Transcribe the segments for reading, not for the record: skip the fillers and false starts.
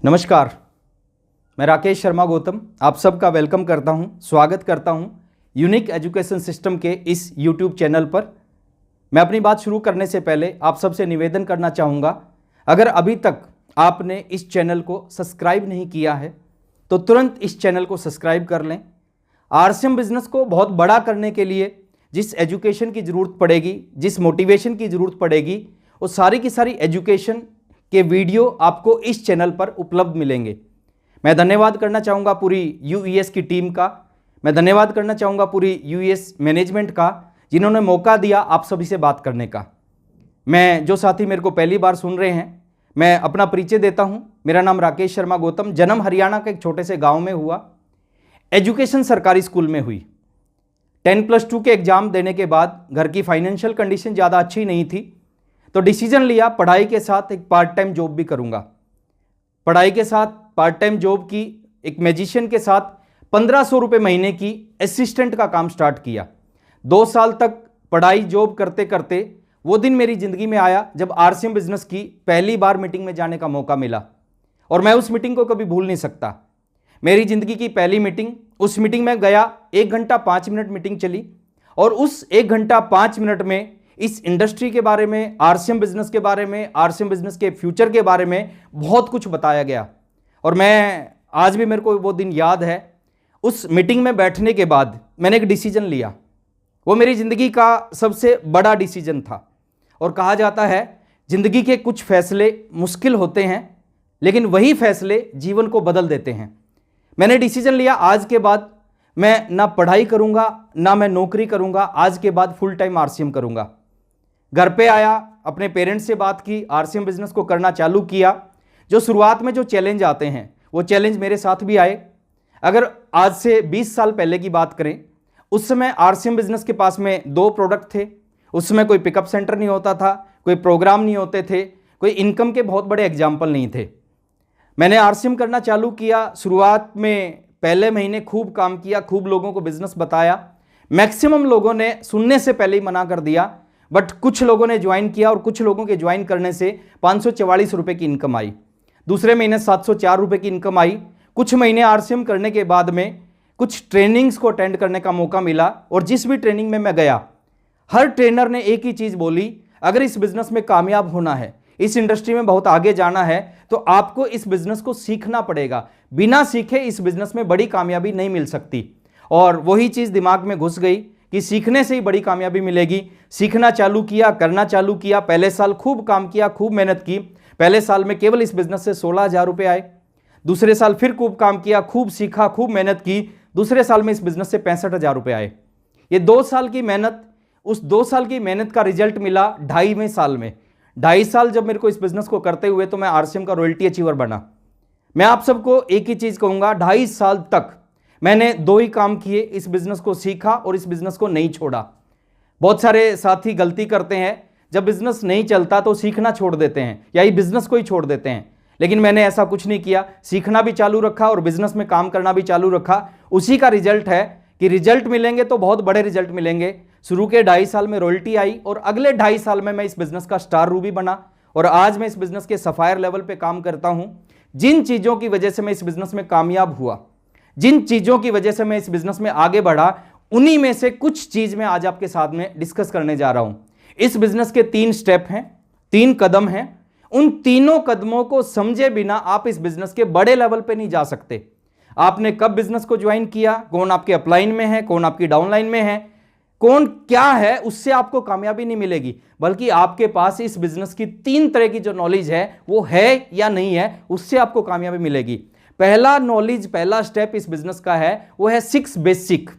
नमस्कार, मैं राकेश शर्मा गौतम आप सबका वेलकम करता हूं, स्वागत करता हूं यूनिक एजुकेशन सिस्टम के इस यूट्यूब चैनल पर। मैं अपनी बात शुरू करने से पहले आप सबसे निवेदन करना चाहूँगा, अगर अभी तक आपने इस चैनल को सब्सक्राइब नहीं किया है तो तुरंत इस चैनल को सब्सक्राइब कर लें। आरसीएम बिजनेस को बहुत बड़ा करने के लिए जिस एजुकेशन की ज़रूरत पड़ेगी, जिस मोटिवेशन की ज़रूरत पड़ेगी, वो सारी की सारी एजुकेशन के वीडियो आपको इस चैनल पर उपलब्ध मिलेंगे। मैं धन्यवाद करना चाहूँगा पूरी यूईएस की टीम का, मैं धन्यवाद करना चाहूँगा पूरी यूईएस मैनेजमेंट का, जिन्होंने मौका दिया आप सभी से बात करने का। मैं जो साथी मेरे को पहली बार सुन रहे हैं, मैं अपना परिचय देता हूँ। मेरा नाम राकेश शर्मा गौतम, जन्म हरियाणा के एक छोटे से गाँव में हुआ, एजुकेशन सरकारी स्कूल में हुई। 10+2 के एग्ज़ाम देने के बाद घर की फाइनेंशियल कंडीशन ज़्यादा अच्छी नहीं थी, तो डिसीजन लिया पढ़ाई के साथ एक पार्ट टाइम जॉब भी करूंगा। पढ़ाई के साथ पार्ट टाइम जॉब की, एक मैजिशियन के साथ 1500 रुपये महीने की असिस्टेंट का काम स्टार्ट किया। 2 साल तक पढ़ाई जॉब करते करते वो दिन मेरी ज़िंदगी में आया जब आरसीएम बिजनेस की पहली बार मीटिंग में जाने का मौका मिला, और मैं उस मीटिंग को कभी भूल नहीं सकता। मेरी ज़िंदगी की पहली मीटिंग, उस मीटिंग में गया, 1 घंटा 5 मिनट मीटिंग चली, और उस 1 घंटा 5 मिनट में इस इंडस्ट्री के बारे में, आरसीएम बिजनेस के बारे में, आरसीएम बिजनेस के फ्यूचर के बारे में बहुत कुछ बताया गया। और मैं आज भी, मेरे को वो दिन याद है। उस मीटिंग में बैठने के बाद मैंने एक डिसीजन लिया, वो मेरी ज़िंदगी का सबसे बड़ा डिसीजन था। और कहा जाता है ज़िंदगी के कुछ फैसले मुश्किल होते हैं, लेकिन वही फैसले जीवन को बदल देते हैं। मैंने डिसीजन लिया, आज के बाद मैं ना पढ़ाई करूँगा, ना मैं नौकरी करूँगा, आज के बाद फुल टाइम आरसीएम करूँगा। घर पे आया, अपने पेरेंट्स से बात की, आरसीएम बिजनेस को करना चालू किया। जो शुरुआत में जो चैलेंज आते हैं वो चैलेंज मेरे साथ भी आए। अगर आज से 20 साल पहले की बात करें, उस समय आरसीएम बिजनेस के पास में 2 प्रोडक्ट थे। उस समय कोई पिकअप सेंटर नहीं होता था, कोई प्रोग्राम नहीं होते थे, कोई इनकम के बहुत बड़े एग्जाम्पल नहीं थे। मैंने आरसीएम करना चालू किया। शुरुआत में पहले महीने खूब काम किया, खूब लोगों को बिजनेस बताया। मैक्सिमम लोगों ने सुनने से पहले ही मना कर दिया, बट कुछ लोगों ने ज्वाइन किया, और कुछ लोगों के ज्वाइन करने से 544 रुपये की इनकम आई। दूसरे महीने 704 रुपये की इनकम आई। कुछ महीने आरसीएम करने के बाद में कुछ ट्रेनिंग्स को अटेंड करने का मौका मिला, और जिस भी ट्रेनिंग में मैं गया, हर ट्रेनर ने एक ही चीज़ बोली, अगर इस बिज़नेस में कामयाब होना है, इस इंडस्ट्री में बहुत आगे जाना है, तो आपको इस बिज़नेस को सीखना पड़ेगा। बिना सीखे इस बिज़नेस में बड़ी कामयाबी नहीं मिल सकती। और वही चीज़ दिमाग में घुस गई कि सीखने से ही बड़ी कामयाबी मिलेगी। सीखना चालू किया, करना चालू किया। पहले साल खूब काम किया, खूब मेहनत की। पहले साल में केवल इस बिज़नेस से 16,000 रुपये आए। दूसरे साल फिर खूब काम किया, खूब सीखा, खूब मेहनत की। दूसरे साल में इस बिज़नेस से 65,000 रुपये आए। ये 2 साल की मेहनत, उस 2 साल की मेहनत का रिजल्ट मिला 2.5वें साल में। 2.5 साल जब मेरे को इस बिज़नेस को करते हुए, तो मैं आरसीएम का रॉयल्टी अचीवर बना। मैं आप सबको एक ही चीज़ कहूँगा, 2.5 साल तक मैंने 2 ही काम किए, इस बिज़नेस को सीखा और इस बिज़नेस को नहीं छोड़ा। बहुत सारे साथी गलती करते हैं, जब बिज़नेस नहीं चलता तो सीखना छोड़ देते हैं, या ये बिज़नेस को ही छोड़ देते हैं। लेकिन मैंने ऐसा कुछ नहीं किया, सीखना भी चालू रखा और बिज़नेस में काम करना भी चालू रखा। उसी का रिजल्ट है कि रिजल्ट मिलेंगे तो बहुत बड़े रिजल्ट मिलेंगे। शुरू के 2.5 साल में रॉयल्टी आई, और अगले 2.5 साल में मैं इस बिज़नेस का स्टार रूबी बना, और आज मैं इस बिज़नेस के सफायर लेवल पर काम करता हूँ। जिन चीज़ों की वजह से मैं इस बिज़नेस में कामयाब हुआ, जिन चीज़ों की वजह से मैं इस बिज़नेस में आगे बढ़ा, उन्हीं में से कुछ चीज़ मैं आज आपके साथ में डिस्कस करने जा रहा हूं। इस बिज़नेस के 3 स्टेप हैं, 3 कदम हैं। उन तीनों कदमों को समझे बिना आप इस बिज़नेस के बड़े लेवल पे नहीं जा सकते। आपने कब बिज़नेस को ज्वाइन किया, कौन आपके अपलाइन में है, कौन आपकी डाउनलाइन में है, कौन क्या है, उससे आपको कामयाबी नहीं मिलेगी। बल्कि आपके पास इस बिज़नेस की 3 तरह की जो नॉलेज है, वो है या नहीं है, उससे आपको कामयाबी मिलेगी। पहला नॉलेज, पहला स्टेप इस बिज़नेस का है, वो है 6 बेसिक,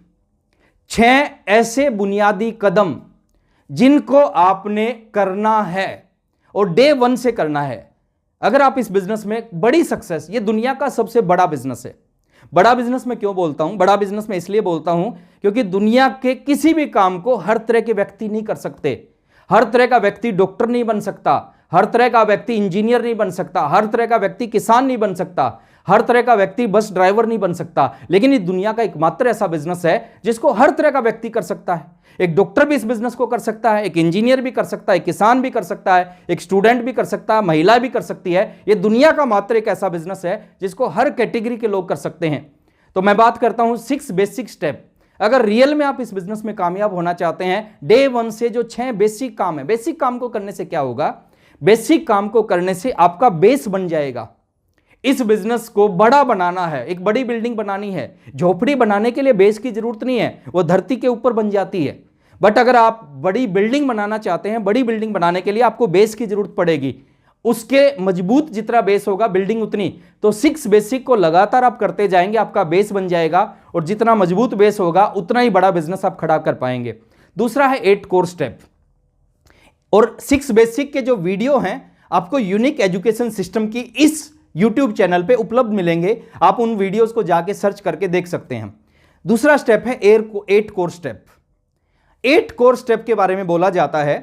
6 ऐसे बुनियादी कदम जिनको आपने करना है, और डे 1 से करना है। अगर आप इस बिज़नेस में बड़ी सक्सेस, ये दुनिया का सबसे बड़ा बिज़नेस है। बड़ा बिज़नेस में क्यों बोलता हूं? बड़ा बिज़नेस में इसलिए बोलता हूं क्योंकि दुनिया के किसी भी काम को हर तरह के व्यक्ति नहीं कर सकते। हर तरह का व्यक्ति डॉक्टर नहीं बन सकता, हर तरह का व्यक्ति इंजीनियर नहीं बन सकता, हर तरह का व्यक्ति किसान नहीं बन सकता, हर तरह का व्यक्ति बस ड्राइवर नहीं बन सकता, लेकिन इस दुनिया का एकमात्र ऐसा बिजनेस है जिसको हर तरह का व्यक्ति कर सकता है। एक डॉक्टर भी इस बिजनेस को कर सकता है, एक इंजीनियर भी कर सकता है, किसान भी कर सकता है, एक स्टूडेंट भी कर सकता है, महिला भी कर सकती है। यह दुनिया का मात्र एक ऐसा बिजनेस है जिसको हर कैटेगरी के लोग कर सकते हैं। तो मैं बात करता हूं 6 बेसिक स्टेप। अगर रियल में आप इस बिजनेस में कामयाब होना चाहते हैं, डे 1 से जो 6 बेसिक काम है, बेसिक काम को करने से क्या होगा, बेसिक काम को करने से आपका बेस बन जाएगा। इस बिजनेस को बड़ा बनाना है, एक बड़ी बिल्डिंग बनानी है। झोपड़ी बनाने के लिए बेस की जरूरत नहीं है, वो धरती के ऊपर बन जाती है। बट अगर आप बड़ी बिल्डिंग बनाना चाहते हैं, बड़ी बिल्डिंग बनाने के लिए आपको बेस की जरूरत पड़ेगी। उसके मजबूत जितना बेस होगा बिल्डिंग उतनी। तो 6 बेसिक को लगातार आप करते जाएंगे, आपका बेस बन जाएगा, और जितना मजबूत बेस होगा उतना ही बड़ा बिजनेस आप खड़ा कर पाएंगे। दूसरा है 8 कोर स्टेप। और 6 बेसिक के जो वीडियो हैं आपको यूनिक एजुकेशन सिस्टम की इस YouTube चैनल पे उपलब्ध मिलेंगे, आप उन वीडियोस को जाके सर्च करके देख सकते हैं। दूसरा स्टेप है 8 कोर स्टेप। 8 कोर स्टेप के बारे में बोला जाता है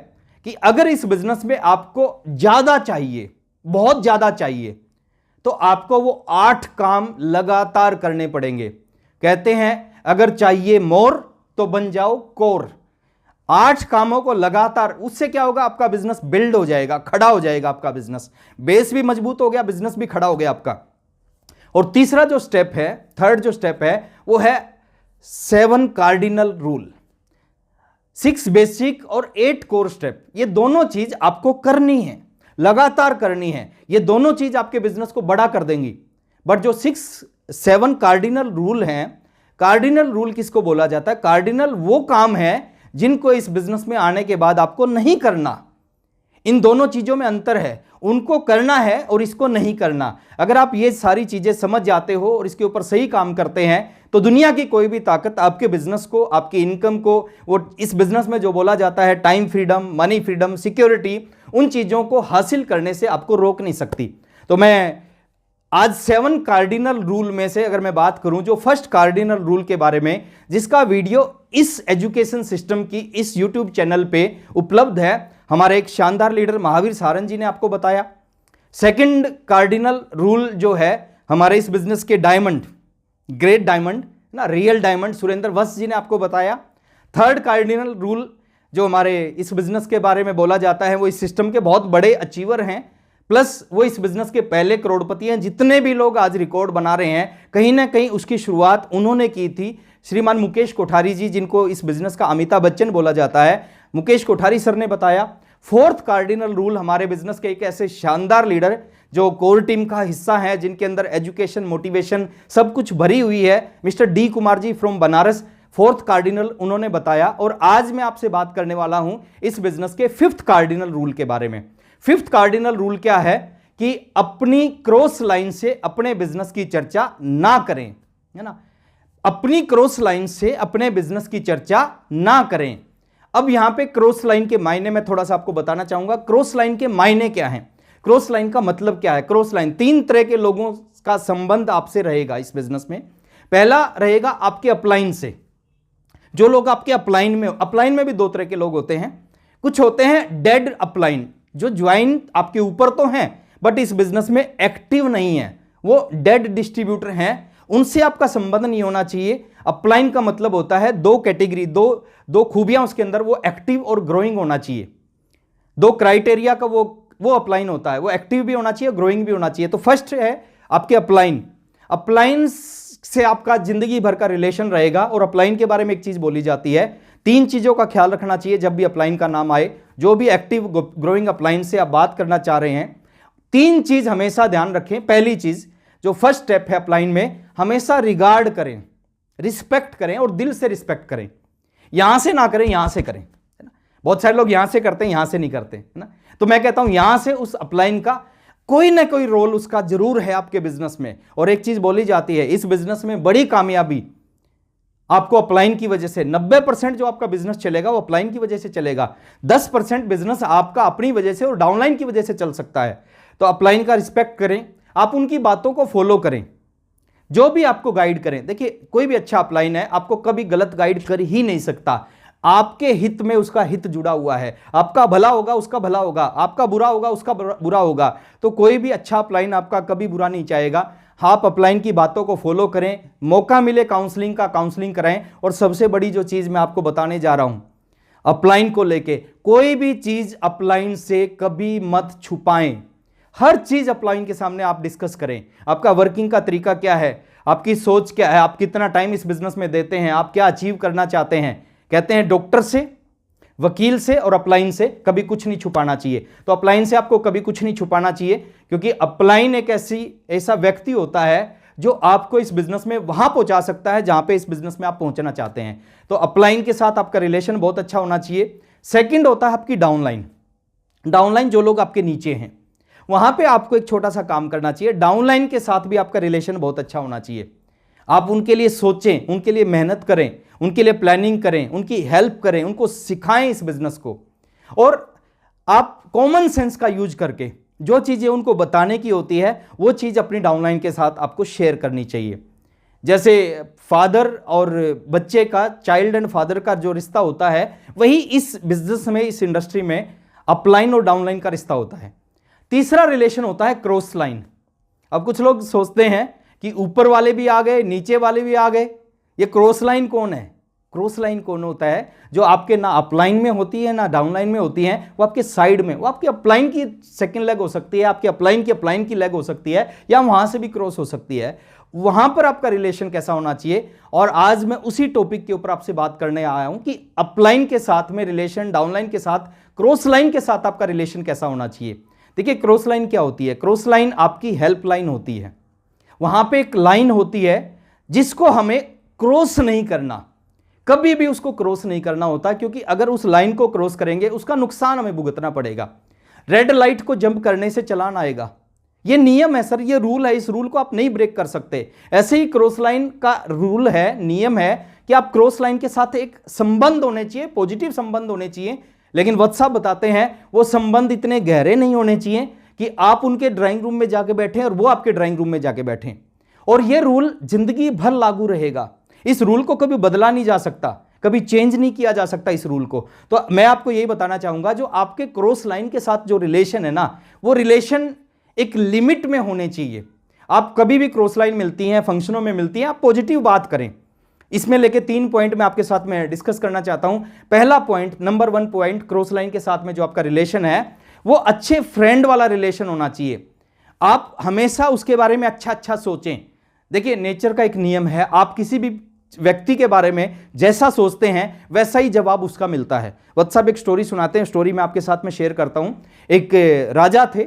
कि अगर इस बिजनेस में आपको ज्यादा चाहिए, बहुत ज्यादा चाहिए, तो आपको वो 8 काम लगातार करने पड़ेंगे। कहते हैं अगर चाहिए मोर तो बन जाओ कोर। 8 कामों को लगातार, उससे क्या होगा, आपका बिजनेस बिल्ड हो जाएगा, खड़ा हो जाएगा आपका बिजनेस। बेस भी मजबूत हो गया, बिजनेस भी खड़ा हो गया आपका। और तीसरा जो स्टेप है, थर्ड जो स्टेप है, वो है 7 कार्डिनल रूल। 6 बेसिक और 8 कोर स्टेप, ये दोनों चीज आपको करनी है, लगातार करनी है। ये दोनों चीज आपके बिजनेस को बड़ा कर देंगी। बट जो 7 कार्डिनल रूल हैं, कार्डिनल रूल किसको बोला जाता है? कार्डिनल वो काम है जिनको इस बिजनेस में आने के बाद आपको नहीं करना। इन दोनों चीजों में अंतर है, उनको करना है और इसको नहीं करना। अगर आप ये सारी चीजें समझ जाते हो और इसके ऊपर सही काम करते हैं, तो दुनिया की कोई भी ताकत आपके बिजनेस को, आपकी इनकम को, वो इस बिजनेस में जो बोला जाता है time freedom, money freedom, security, उन चीजों को हासिल करने से आपको रोक नहीं सकती। तो मैं आज 7 कार्डिनल रूल में से अगर मैं बात करूं, जो फर्स्ट कार्डिनल रूल के बारे में, जिसका वीडियो इस एजुकेशन सिस्टम की इस YouTube चैनल पे उपलब्ध है, हमारे एक शानदार लीडर महावीर सारन जी ने आपको बताया। सेकंड कार्डिनल रूल जो है हमारे इस बिजनेस के डायमंड, ग्रेट डायमंड ना, रियल डायमंड, सुरेंद्र वत्स जी ने आपको बताया। थर्ड कार्डिनल रूल जो हमारे इस बिजनेस के बारे में बोला जाता है, वो इस सिस्टम के बहुत बड़े अचीवर हैं, प्लस वो इस बिजनेस के पहले करोड़पति हैं। जितने भी लोग आज रिकॉर्ड बना रहे हैं, कहीं ना कहीं उसकी शुरुआत उन्होंने की थी। श्रीमान मुकेश कोठारी जी, जिनको इस बिजनेस का अमिताभ बच्चन बोला जाता है, मुकेश कोठारी सर ने बताया। फोर्थ कार्डिनल रूल हमारे बिजनेस के एक ऐसे शानदार लीडर जो कोर टीम का हिस्सा है, जिनके अंदर एजुकेशन, मोटिवेशन सब कुछ भरी हुई है, mister D Kumar ji from Banaras, fourth cardinal उन्होंने बताया। और आज मैं आपसे बात करने वाला हूं इस बिजनेस के 5th कार्डिनल रूल के बारे में। 5th कार्डिनल रूल क्या है कि अपनी क्रॉस लाइन से अपने बिजनेस की चर्चा ना करें, है ना। अपनी क्रॉस लाइन से अपने बिजनेस की चर्चा ना करें। अब यहां पे क्रॉस लाइन के मायने में थोड़ा सा आपको बताना चाहूंगा। क्रॉस लाइन के मायने क्या हैं, क्रॉस लाइन का मतलब क्या है? क्रॉस लाइन, 3 तरह के लोगों का संबंध आपसे रहेगा इस बिजनेस में। पहला रहेगा आपके अपलाइन से, जो लोग आपके अपलाइन में, अपलाइन में भी 2 तरह के लोग होते हैं। कुछ होते हैं डेड अपलाइन, जो ज्वाइन आपके ऊपर तो हैं बट इस बिजनेस में एक्टिव नहीं है, वो डेड डिस्ट्रीब्यूटर हैं, उनसे आपका संबंध नहीं होना चाहिए। अपलाइन का मतलब होता है 2 कैटेगरी, दो खूबियां उसके अंदर, वो एक्टिव और ग्रोइंग होना चाहिए। 2 क्राइटेरिया का वो अपलाइन होता है, वो एक्टिव भी होना चाहिए, ग्रोइंग भी होना चाहिए। तो फर्स्ट है आपके अपलाइन। अपलाइन से आपका जिंदगी भर का रिलेशन रहेगा। और अपलाइन के बारे में एक चीज बोली जाती है, 3 चीजों का ख्याल रखना चाहिए जब भी अपलाइन का नाम आए। जो भी एक्टिव ग्रोइंग अपलाइन से आप बात करना चाह रहे हैं, 3 चीज हमेशा ध्यान रखें। पहली चीज, जो फर्स्ट स्टेप है अपलाइन में, हमेशा रिगार्ड करें, रिस्पेक्ट करें और दिल से रिस्पेक्ट करें। यहां से ना करें, यहां से करें, है ना। बहुत सारे लोग यहां से करते हैं, यहां से नहीं करते, है ना। तो मैं कहता हूं यहां से उस अपलाइन का कोई ना कोई रोल उसका जरूर है आपके बिजनेस में। और एक चीज बोली जाती है, इस बिजनेस में बड़ी कामयाबी आपको अपलाइन की वजह से, 90% जो आपका बिजनेस चलेगा वो अपलाइन की वजह से चलेगा। 10% बिजनेस आपका अपनी वजह से और डाउनलाइन की वजह से चल सकता है। तो अपलाइन का रिस्पेक्ट करें, आप उनकी बातों को फॉलो करें, जो भी आपको गाइड करें। देखिए, कोई भी अच्छा अपलाइन है आपको कभी गलत गाइड कर ही नहीं सकता। आपके हित में उसका हित जुड़ा हुआ है। आपका भला होगा उसका भला होगा, आपका बुरा होगा उसका बुरा होगा। तो कोई भी अच्छा अपलाइन आपका कभी बुरा नहीं चाहेगा। आप अपलाइन की बातों को फॉलो करें, मौका मिले काउंसलिंग का काउंसलिंग कराएं। और सबसे बड़ी जो चीज मैं आपको बताने जा रहा हूं अपलाइन को लेके, कोई भी चीज अपलाइन से कभी मत छुपाएं। हर चीज अपलाइन के सामने आप डिस्कस करें। आपका वर्किंग का तरीका क्या है, आपकी सोच क्या है, आप कितना टाइम इस बिजनेस में देते हैं, आप क्या अचीव करना चाहते हैं। कहते हैं डॉक्टर से, वकील से और अपलाइन से कभी कुछ नहीं छुपाना चाहिए। तो अपलाइन से आपको कभी कुछ नहीं छुपाना चाहिए, क्योंकि अपलाइन एक ऐसा व्यक्ति होता है जो आपको इस बिजनेस में वहां पहुंचा सकता है जहां पे इस बिजनेस में आप पहुंचना चाहते हैं। तो अपलाइन के साथ आपका रिलेशन बहुत अच्छा होना चाहिए। सेकंड होता है आपकी डाउनलाइन। डाउनलाइन जो लोग आपके नीचे हैं, वहां पे आपको एक छोटा सा काम करना चाहिए। डाउनलाइन के साथ भी आपका रिलेशन बहुत अच्छा होना चाहिए। आप उनके लिए सोचें, उनके लिए मेहनत करें, उनके लिए प्लानिंग करें, उनकी हेल्प करें, उनको सिखाएं इस बिजनेस को। और आप कॉमन सेंस का यूज करके जो चीजें उनको बताने की होती है वो चीज अपनी डाउनलाइन के साथ आपको शेयर करनी चाहिए। जैसे फादर और बच्चे का, चाइल्ड एंड फादर का जो रिश्ता होता है, वही इस बिजनेस में, इस इंडस्ट्री में अपलाइन और डाउनलाइन का रिश्ता होता है। तीसरा रिलेशन होता है क्रॉस लाइन। अब कुछ लोग सोचते हैं कि ऊपर वाले भी आ गए, नीचे वाले भी आ गए, ये क्रॉस लाइन कौन है? क्रॉस लाइन कौन होता है? जो आपके ना अपलाइन में होती है ना डाउनलाइन में होती है, वो आपके साइड में, वो आपके अपलाइन की सेकंड लेग हो सकती है, आपके अपलाइन की लेग हो सकती है, या वहां से भी क्रॉस हो सकती है। वहां पर आपका रिलेशन कैसा होना चाहिए। और आज मैं उसी टॉपिक के ऊपर आपसे बात करने आया हूं कि अपलाइन के साथ में रिलेशन, डाउनलाइन के साथ, क्रॉस लाइन के साथ आपका रिलेशन कैसा होना चाहिए। देखिए क्रॉस लाइन क्या होती है? क्रॉस लाइन आपकी हेल्प लाइन होती है। वहां पे एक लाइन होती है जिसको हमें क्रॉस नहीं करना, कभी भी उसको क्रॉस नहीं करना होता, क्योंकि अगर उस लाइन को क्रॉस करेंगे उसका नुकसान हमें भुगतना पड़ेगा। रेड लाइट को जंप करने से चालान आएगा, ये नियम है सर, ये रूल है, इस रूल को आप नहीं ब्रेक कर सकते। ऐसे ही क्रॉस लाइन का रूल है, नियम है कि आप क्रॉस लाइन के साथ एक संबंध होने चाहिए, पॉजिटिव संबंध होने चाहिए। लेकिन वत्स साहब बताते हैं वो संबंध इतने गहरे नहीं होने चाहिए कि आप उनके ड्राइंग रूम में जाके बैठे और वो आपके ड्राइंग रूम में जाके बैठे। और ये रूल जिंदगी भर लागू रहेगा। इस रूल को कभी बदला नहीं जा सकता, कभी चेंज नहीं किया जा सकता इस रूल को। तो मैं आपको यही बताना चाहूंगा, जो आपके क्रॉस लाइन के साथ जो रिलेशन है ना, वो रिलेशन एक लिमिट में होने चाहिए। आप कभी भी क्रॉस लाइन मिलती हैं, फंक्शनों में मिलती हैं, आप पॉजिटिव बात करें। इसमें लेके 3 पॉइंट मैं आपके साथ में डिस्कस करना चाहता हूं। पहला point, number 1 point, cross line के साथ में जो आपका रिलेशन है वो अच्छे फ्रेंड वाला रिलेशन होना चाहिए। आप हमेशा उसके बारे में अच्छा अच्छा सोचें। देखिए नेचर का एक नियम है, आप किसी भी व्यक्ति के बारे में जैसा सोचते हैं वैसा ही जवाब उसका मिलता है। वत्स साहब एक स्टोरी सुनाते हैं, स्टोरी मैं आपके साथ में शेयर करता हूं। एक राजा थे,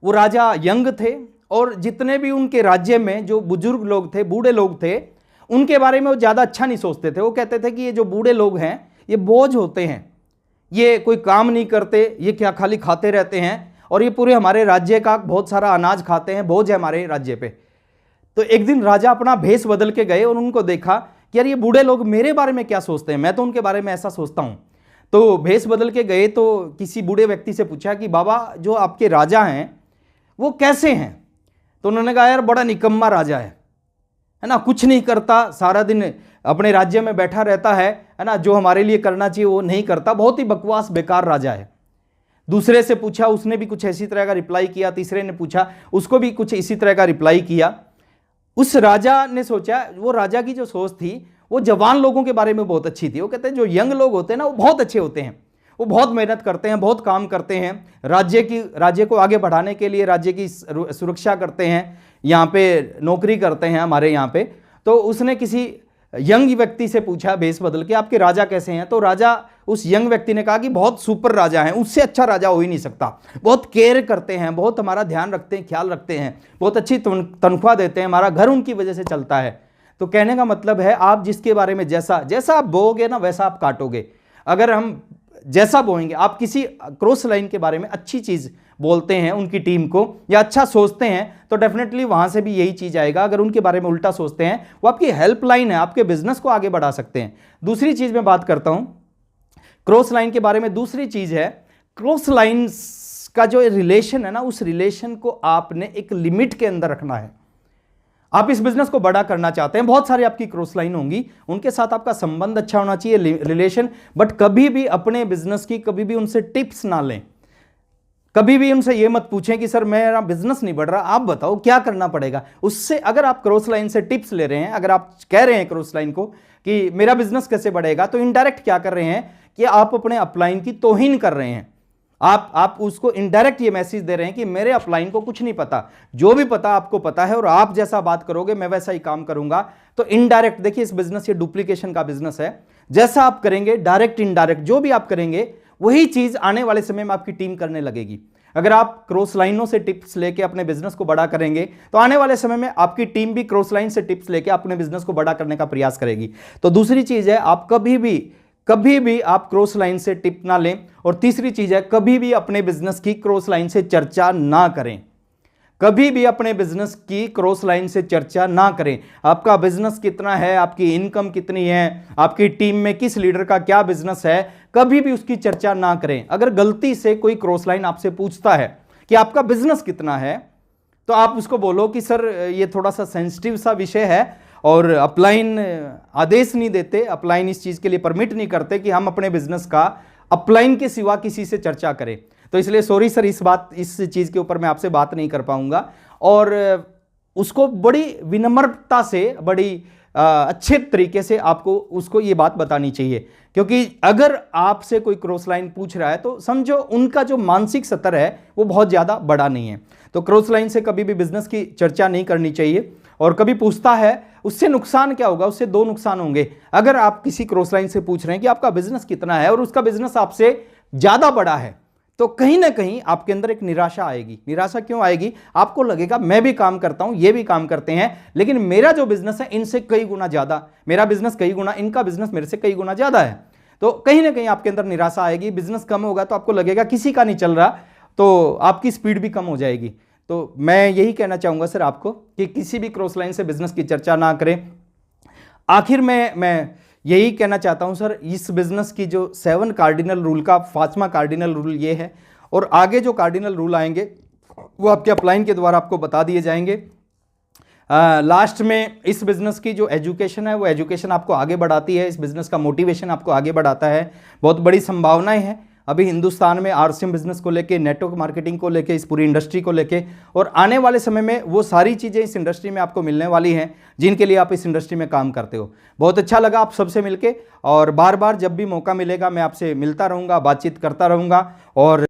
वो राजा यंग थे, और जितने भी उनके राज्य में जो बुजुर्ग लोग थे, बूढ़े लोग थे, उनके बारे में वो ज़्यादा अच्छा नहीं सोचते थे। वो कहते थे कि ये जो बूढ़े लोग हैं ये बोझ होते हैं, ये कोई काम नहीं करते, ये क्या खाली खाते रहते हैं, और ये पूरे हमारे राज्य का बहुत सारा अनाज खाते हैं, बोझ है हमारे राज्य पे। तो एक दिन राजा अपना भेष बदल के गए और उनको देखा कि यार ये बूढ़े लोग मेरे बारे में क्या सोचते हैं, मैं तो उनके बारे में ऐसा सोचता हूँ। तो भेष बदल के गए तो किसी बूढ़े व्यक्ति से पूछा कि बाबा जो आपके राजा हैं वो कैसे हैं? तो उन्होंने कहा यार बड़ा निकम्मा राजा है ना, कुछ नहीं करता, सारा दिन अपने राज्य में बैठा रहता है ना, जो हमारे लिए करना चाहिए वो नहीं करता, बहुत ही बकवास बेकार राजा है। दूसरे से पूछा, उसने भी कुछ इसी तरह का रिप्लाई किया। तीसरे ने पूछा, उसको भी कुछ इसी तरह का रिप्लाई किया। उस राजा ने सोचा, वो राजा की जो सोच थी वो जवान लोगों के बारे में बहुत अच्छी थी। वो कहते हैं जो यंग लोग होते हैं ना वो बहुत अच्छे होते हैं, वो बहुत मेहनत करते हैं, बहुत काम करते हैं, राज्य को आगे बढ़ाने के लिए राज्य की सुरक्षा करते हैं, यहाँ पे नौकरी करते हैं हमारे यहाँ पे। तो उसने किसी यंग व्यक्ति से पूछा भेष बदल के, आपके राजा कैसे हैं? तो राजा, उस यंग व्यक्ति ने कहा कि बहुत सुपर राजा हैं, उससे अच्छा राजा हो ही नहीं सकता, बहुत केयर करते हैं, बहुत हमारा ध्यान रखते हैं, ख्याल रखते हैं, बहुत अच्छी तनख्वाह देते हैं, हमारा घर उनकी वजह से चलता है। तो कहने का मतलब है आप जिसके बारे में जैसा आप बोओगे ना वैसा आप काटोगे। अगर हम जैसा बोएंगे, आप किसी क्रॉस लाइन के बारे में अच्छी चीज बोलते हैं उनकी टीम को या अच्छा सोचते हैं तो डेफिनेटली वहां से भी यही चीज आएगा। अगर उनके बारे में उल्टा सोचते हैं, वो आपकी हेल्पलाइन है, आपके बिजनेस को आगे बढ़ा सकते हैं। दूसरी चीज मैं बात करता हूं क्रॉस लाइन के बारे में। दूसरी चीज है क्रॉस लाइन का जो रिलेशन है ना, उस रिलेशन को आपने एक लिमिट के अंदर रखना है। आप इस बिजनेस को बड़ा करना चाहते हैं, बहुत सारी आपकी क्रॉस लाइन होंगी, उनके साथ आपका संबंध अच्छा होना चाहिए, रिलेशन, बट कभी भी अपने बिजनेस की कभी भी उनसे टिप्स ना लें। कभी भी उनसे ये मत पूछें कि सर मेरा बिजनेस नहीं बढ़ रहा, आप बताओ क्या करना पड़ेगा। उससे अगर आप क्रॉस लाइन से टिप्स ले रहे हैं, अगर आप कह रहे हैं क्रॉस लाइन को कि मेरा बिजनेस कैसे बढ़ेगा, तो इनडायरेक्ट क्या कर रहे हैं कि आप अपने अपलाइन की तौहीन कर रहे हैं। आप उसको इनडायरेक्ट ये मैसेज दे रहे हैं कि मेरे अपलाइन को कुछ नहीं पता, जो भी पता आपको पता है और आप जैसा बात करोगे मैं वैसा ही काम करूंगा। तो इनडायरेक्ट, देखिए इस बिजनेस, ये डुप्लीकेशन का बिजनेस है, जैसा आप करेंगे डायरेक्ट इनडायरेक्ट जो भी आप करेंगे वही चीज आने वाले समय में आपकी टीम करने लगेगी। अगर आप क्रॉस लाइनों से टिप्स लेके अपने बिजनेस को बड़ा करेंगे तो आने वाले समय में आपकी टीम भी क्रॉस लाइन से टिप्स लेके अपने बिजनेस को बड़ा करने का प्रयास करेगी। तो दूसरी चीज है, आप कभी भी आप क्रॉस लाइन से टिप ना लें। और तीसरी चीज है, कभी भी अपने बिजनेस की क्रॉस लाइन से चर्चा ना करें। कभी भी अपने बिजनेस की क्रॉस लाइन से चर्चा ना करें। आपका बिजनेस कितना है, आपकी इनकम कितनी है, आपकी टीम में किस लीडर का क्या बिजनेस है, कभी भी उसकी चर्चा ना करें। अगर गलती से कोई क्रॉस लाइन आपसे पूछता है कि आपका बिजनेस कितना है, तो आप उसको बोलो कि सर ये थोड़ा सा सेंसिटिव सा विषय है और अपलाइन आदेश नहीं देते, अपलाइन इस चीज के लिए परमिट नहीं करते कि हम अपने बिजनेस का अपलाइन के सिवा किसी से चर्चा करें। तो इसलिए सॉरी सर, इस चीज के ऊपर मैं आपसे बात नहीं कर पाऊंगा। और उसको बड़ी विनम्रता से, बड़ी अच्छे तरीके से आपको उसको ये बात बतानी चाहिए, क्योंकि अगर आपसे कोई क्रॉस लाइन पूछ रहा है तो समझो उनका जो मानसिक स्तर है वो बहुत ज्यादा बड़ा नहीं है। तो क्रॉस लाइन से कभी भी बिजनेस की चर्चा नहीं करनी चाहिए। और कभी पूछता है, उससे नुकसान क्या होगा, उससे दो नुकसान होंगे। अगर आप किसी क्रॉस लाइन से पूछ रहे हैं कि आपका बिजनेस कितना है और उसका बिजनेस आपसे ज्यादा बड़ा है, तो कहीं ना कहीं आपके अंदर एक निराशा आएगी। निराशा क्यों आएगी? आपको लगेगा मैं भी काम करता हूं, ये भी काम करते हैं, लेकिन मेरा जो बिजनेस है इनसे कई गुना ज्यादा, मेरा बिजनेस कई गुना, इनका बिजनेस मेरे से कई गुना ज्यादा है। तो कहीं ना कहीं आपके अंदर निराशा आएगी। बिजनेस कम होगा तो आपको लगेगा किसी का नहीं चल रहा, तो आपकी स्पीड भी कम हो जाएगी। तो मैं यही कहना चाहूंगा सर आपको कि किसी भी क्रॉस लाइन से बिजनेस की चर्चा ना करें। आखिर में मैं यही कहना चाहता हूं सर, इस बिजनेस की जो 7 कार्डिनल रूल का 5वां कार्डिनल रूल ये है, और आगे जो कार्डिनल रूल आएंगे वो आपके अपलाइन के द्वारा आपको बता दिए जाएंगे। लास्ट में इस बिजनेस की जो एजुकेशन है वो एजुकेशन आपको आगे बढ़ाती है, इस बिजनेस का मोटिवेशन आपको आगे बढ़ाता है। बहुत बड़ी संभावनाएं हैं अभी हिंदुस्तान में आरसीएम बिजनेस को लेके, नेटवर्क मार्केटिंग को लेके, इस पूरी इंडस्ट्री को लेके, और आने वाले समय में वो सारी चीज़ें इस इंडस्ट्री में आपको मिलने वाली हैं जिनके लिए आप इस इंडस्ट्री में काम करते हो। बहुत अच्छा लगा आप सबसे मिलके, और बार बार जब भी मौका मिलेगा मैं आपसे मिलता रहूँगा, बातचीत करता रहूँगा। और